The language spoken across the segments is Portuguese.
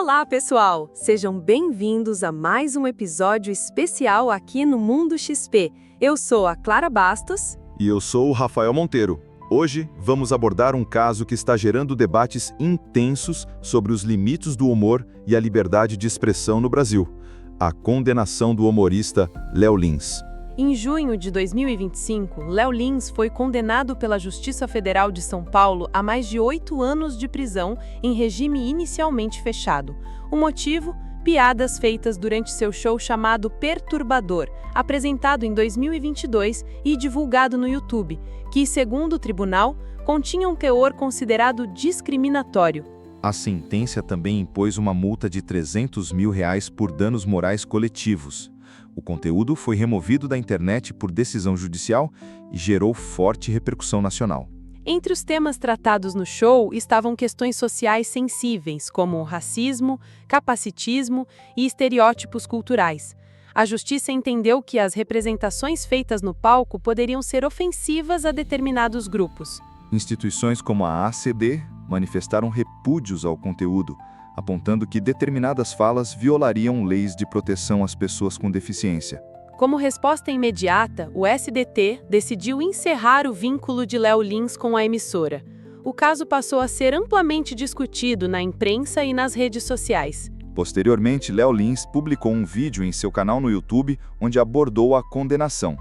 Olá, pessoal! Sejam bem-vindos a mais um episódio especial aqui no Mundo XP. Eu sou a Clara Bastos. E eu sou o Rafael Monteiro. Hoje vamos abordar um caso que está gerando debates intensos sobre os limites do humor e a liberdade de expressão no Brasil: a condenação do humorista Léo Lins. Em junho de 2025, Léo Lins foi condenado pela Justiça Federal de São Paulo a mais de 8 anos de prisão em regime inicialmente fechado. O motivo? Piadas feitas durante seu show chamado Perturbador, apresentado em 2022 e divulgado no YouTube, que, segundo o tribunal, continha um teor considerado discriminatório. A sentença também impôs uma multa de R$ 300 mil por danos morais coletivos. O conteúdo foi removido da internet por decisão judicial e gerou forte repercussão nacional. Entre os temas tratados no show estavam questões sociais sensíveis, como racismo, capacitismo e estereótipos culturais. A justiça entendeu que as representações feitas no palco poderiam ser ofensivas a determinados grupos. Instituições como a ACD manifestaram repúdios ao conteúdo, apontando que determinadas falas violariam leis de proteção às pessoas com deficiência. Como resposta imediata, o SDT decidiu encerrar o vínculo de Léo Lins com a emissora. O caso passou a ser amplamente discutido na imprensa e nas redes sociais. Posteriormente, Léo Lins publicou um vídeo em seu canal no YouTube onde abordou a condenação.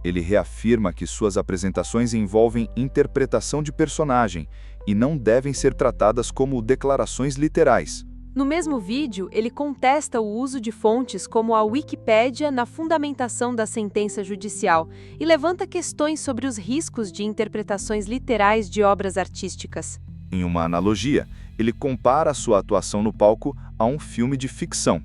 Ele reafirma que suas apresentações envolvem interpretação de personagem e não devem ser tratadas como declarações literais. No mesmo vídeo, ele contesta o uso de fontes como a Wikipédia na fundamentação da sentença judicial e levanta questões sobre os riscos de interpretações literais de obras artísticas. Em uma analogia, ele compara sua atuação no palco a um filme de ficção,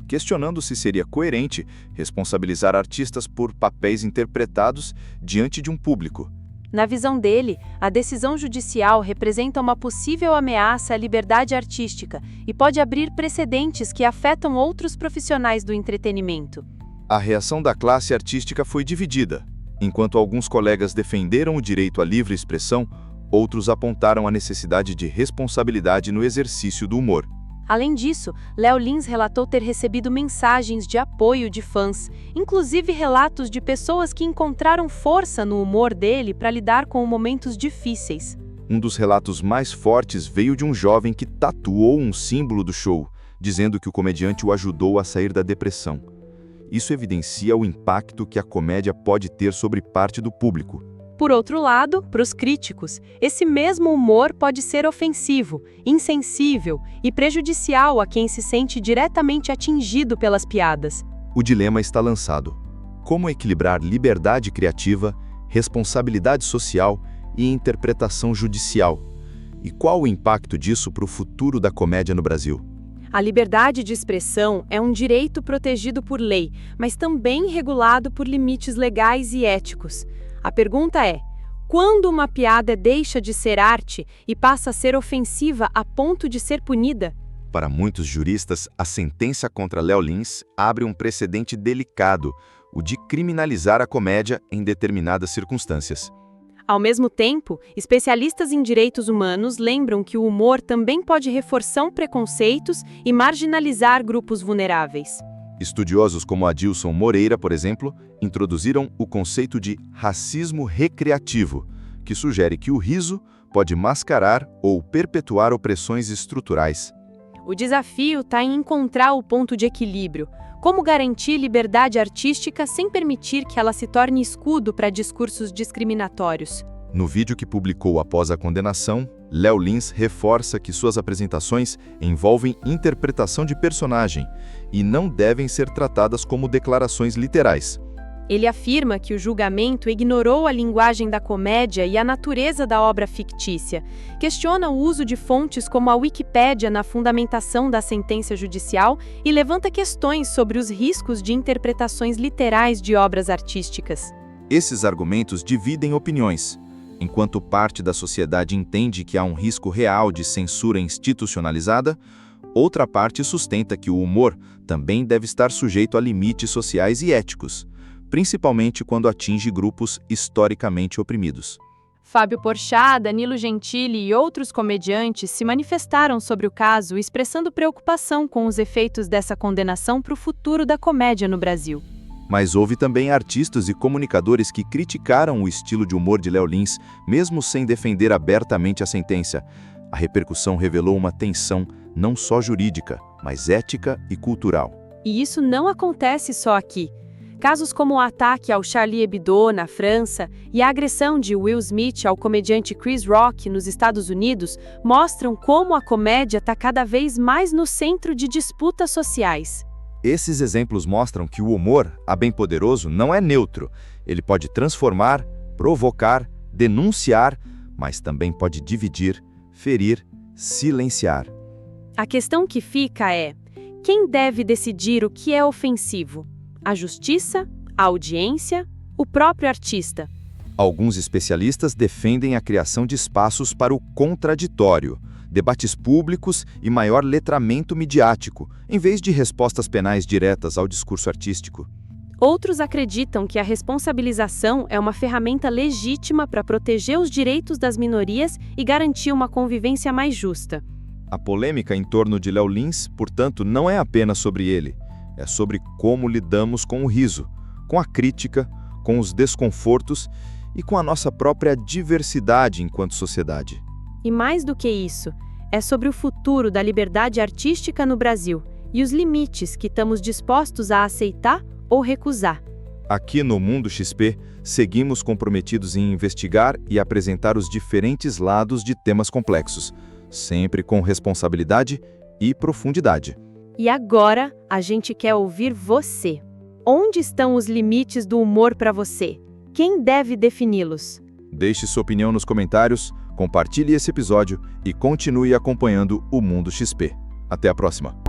questionando se seria coerente responsabilizar artistas por papéis interpretados diante de um público. Na visão dele, a decisão judicial representa uma possível ameaça à liberdade artística e pode abrir precedentes que afetam outros profissionais do entretenimento. A reação da classe artística foi dividida. Enquanto alguns colegas defenderam o direito à livre expressão, outros apontaram a necessidade de responsabilidade no exercício do humor. Além disso, Léo Lins relatou ter recebido mensagens de apoio de fãs, inclusive relatos de pessoas que encontraram força no humor dele para lidar com momentos difíceis. Um dos relatos mais fortes veio de um jovem que tatuou um símbolo do show, dizendo que o comediante o ajudou a sair da depressão. Isso evidencia o impacto que a comédia pode ter sobre parte do público. Por outro lado, para os críticos, esse mesmo humor pode ser ofensivo, insensível e prejudicial a quem se sente diretamente atingido pelas piadas. O dilema está lançado: como equilibrar liberdade criativa, responsabilidade social e interpretação judicial? E qual o impacto disso para o futuro da comédia no Brasil? A liberdade de expressão é um direito protegido por lei, mas também regulado por limites legais e éticos. A pergunta é: quando uma piada deixa de ser arte e passa a ser ofensiva a ponto de ser punida? Para muitos juristas, a sentença contra Léo Lins abre um precedente delicado, o de criminalizar a comédia em determinadas circunstâncias. Ao mesmo tempo, especialistas em direitos humanos lembram que o humor também pode reforçar preconceitos e marginalizar grupos vulneráveis. Estudiosos como Adilson Moreira, por exemplo, introduziram o conceito de racismo recreativo, que sugere que o riso pode mascarar ou perpetuar opressões estruturais. O desafio está em encontrar o ponto de equilíbrio. Como garantir liberdade artística sem permitir que ela se torne escudo para discursos discriminatórios? No vídeo que publicou após a condenação, Léo Lins reforça que suas apresentações envolvem interpretação de personagem e não devem ser tratadas como declarações literais. Ele afirma que o julgamento ignorou a linguagem da comédia e a natureza da obra fictícia. Questiona o uso de fontes como a Wikipédia na fundamentação da sentença judicial e levanta questões sobre os riscos de interpretações literais de obras artísticas. Esses argumentos dividem opiniões. Enquanto parte da sociedade entende que há um risco real de censura institucionalizada, outra parte sustenta que o humor também deve estar sujeito a limites sociais e éticos, principalmente quando atinge grupos historicamente oprimidos. Fábio Porchat, Danilo Gentili e outros comediantes se manifestaram sobre o caso, expressando preocupação com os efeitos dessa condenação para o futuro da comédia no Brasil. Mas houve também artistas e comunicadores que criticaram o estilo de humor de Léo Lins, mesmo sem defender abertamente a sentença. A repercussão revelou uma tensão não só jurídica, mas ética e cultural. E isso não acontece só aqui. Casos como o ataque ao Charlie Hebdo na França e a agressão de Will Smith ao comediante Chris Rock nos Estados Unidos mostram como a comédia está cada vez mais no centro de disputas sociais. Esses exemplos mostram que o humor, a bem poderoso, não é neutro. Ele pode transformar, provocar, denunciar, mas também pode dividir, ferir, silenciar. A questão que fica é: quem deve decidir o que é ofensivo? A justiça, a audiência, o próprio artista? Alguns especialistas defendem a criação de espaços para o contraditório, debates públicos e maior letramento midiático, em vez de respostas penais diretas ao discurso artístico. Outros acreditam que a responsabilização é uma ferramenta legítima para proteger os direitos das minorias e garantir uma convivência mais justa. A polêmica em torno de Léo Lins, portanto, não é apenas sobre ele. É sobre como lidamos com o riso, com a crítica, com os desconfortos e com a nossa própria diversidade enquanto sociedade. E mais do que isso, é sobre o futuro da liberdade artística no Brasil e os limites que estamos dispostos a aceitar ou recusar. Aqui no Mundo XP, seguimos comprometidos em investigar e apresentar os diferentes lados de temas complexos, sempre com responsabilidade e profundidade. E agora, a gente quer ouvir você. Onde estão os limites do humor para você? Quem deve defini-los? Deixe sua opinião nos comentários, compartilhe esse episódio e continue acompanhando o Mundo XP. Até a próxima!